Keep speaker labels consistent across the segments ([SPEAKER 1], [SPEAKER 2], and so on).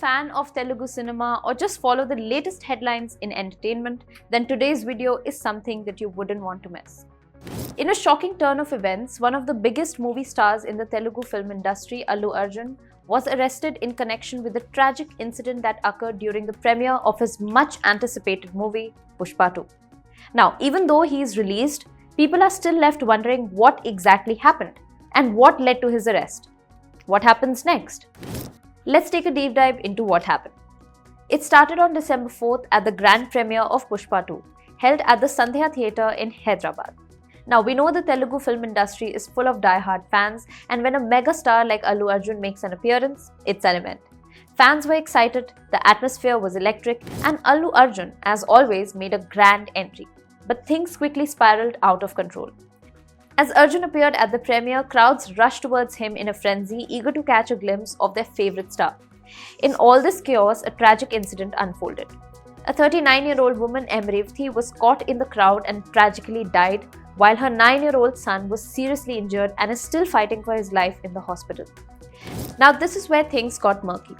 [SPEAKER 1] fan of Telugu cinema or just follow the latest headlines in entertainment, then today's video is something that you wouldn't want to miss. In a shocking turn of events, one of the biggest movie stars in the Telugu film industry, Allu Arjun, was arrested in connection with the tragic incident that occurred during the premiere of his much anticipated movie, Pushpa 2. Now, even though he is released, people are still left wondering what exactly happened and what led to his arrest. What happens next? Let's take a deep dive into what happened. It started on December 4th at the grand premiere of Pushpa 2, held at the Sandhya Theatre in Hyderabad. Now, we know the Telugu film industry is full of die-hard fans, and when a mega star like Allu Arjun makes an appearance, it's an event. Fans were excited, the atmosphere was electric, and Allu Arjun, as always, made a grand entry. But things quickly spiraled out of control. As Arjun appeared at the premiere, crowds rushed towards him in a frenzy, eager to catch a glimpse of their favorite star. In all this chaos, a tragic incident unfolded. A 39-year-old woman, Emrevthi, was caught in the crowd and tragically died, while her 9-year-old son was seriously injured and is still fighting for his life in the hospital. Now, this is where things got murky.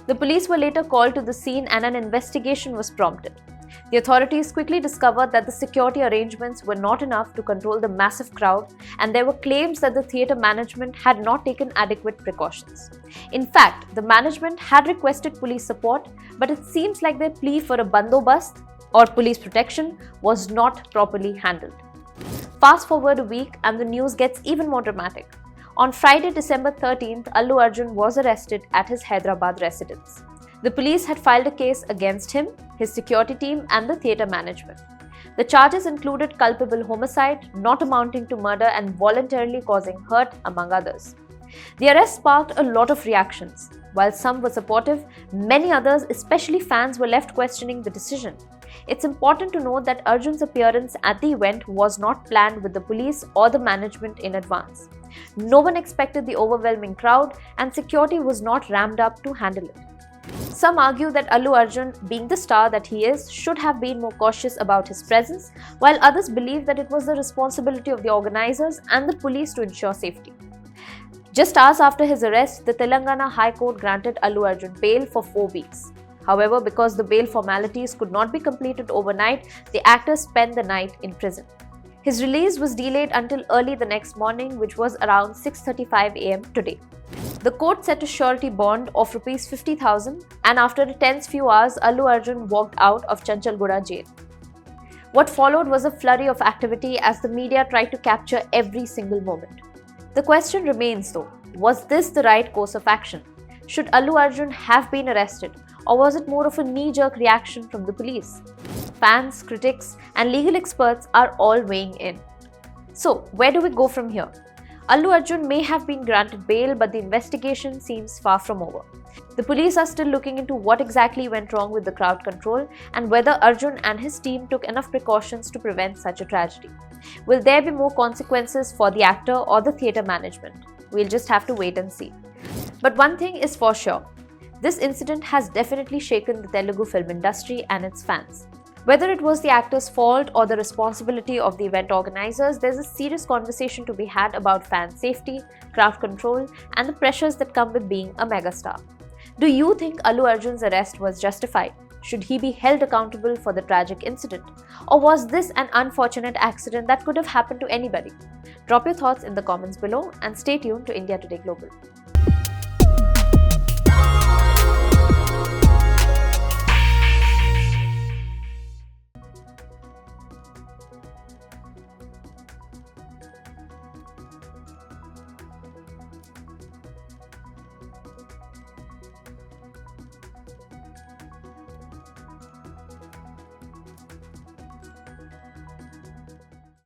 [SPEAKER 1] The police were later called to the scene and an investigation was prompted. The authorities quickly discovered that the security arrangements were not enough to control the massive crowd, and there were claims that the theatre management had not taken adequate precautions. In fact, the management had requested police support, but it seems like their plea for a bandobast or police protection was not properly handled. Fast forward a week and the news gets even more dramatic. On Friday, December 13th, Allu Arjun was arrested at his Hyderabad residence. The police had filed a case against him, his security team, and the theatre management. The charges included culpable homicide, not amounting to murder, and voluntarily causing hurt, among others. The arrest sparked a lot of reactions. While some were supportive, many others, especially fans, were left questioning the decision. It's important to note that Arjun's appearance at the event was not planned with the police or the management in advance. No one expected the overwhelming crowd, and security was not ramped up to handle it. Some argue that Allu Arjun, being the star that he is, should have been more cautious about his presence, while others believe that it was the responsibility of the organizers and the police to ensure safety. Just hours after his arrest, the Telangana High Court granted Allu Arjun bail for 4 weeks. However, because the bail formalities could not be completed overnight, the actor spent the night in prison. His release was delayed until early the next morning, which was around 6:35 am today. The court set a surety bond of Rs 50,000, and after a tense few hours, Allu Arjun walked out of Chanchalguda jail. What followed was a flurry of activity as the media tried to capture every single moment. The question remains though, was this the right course of action? Should Allu Arjun have been arrested, or was it more of a knee-jerk reaction from the police? Fans, critics, and legal experts are all weighing in. So, where do we go from here? Allu Arjun may have been granted bail, but the investigation seems far from over. The police are still looking into what exactly went wrong with the crowd control and whether Arjun and his team took enough precautions to prevent such a tragedy. Will there be more consequences for the actor or the theatre management? We'll just have to wait and see. But one thing is for sure, this incident has definitely shaken the Telugu film industry and its fans. Whether it was the actor's fault or the responsibility of the event organizers, there's a serious conversation to be had about fan safety, crowd control, and the pressures that come with being a megastar. Do you think Allu Arjun's arrest was justified? Should he be held accountable for the tragic incident? Or was this an unfortunate accident that could have happened to anybody? Drop your thoughts in the comments below and stay tuned to India Today Global.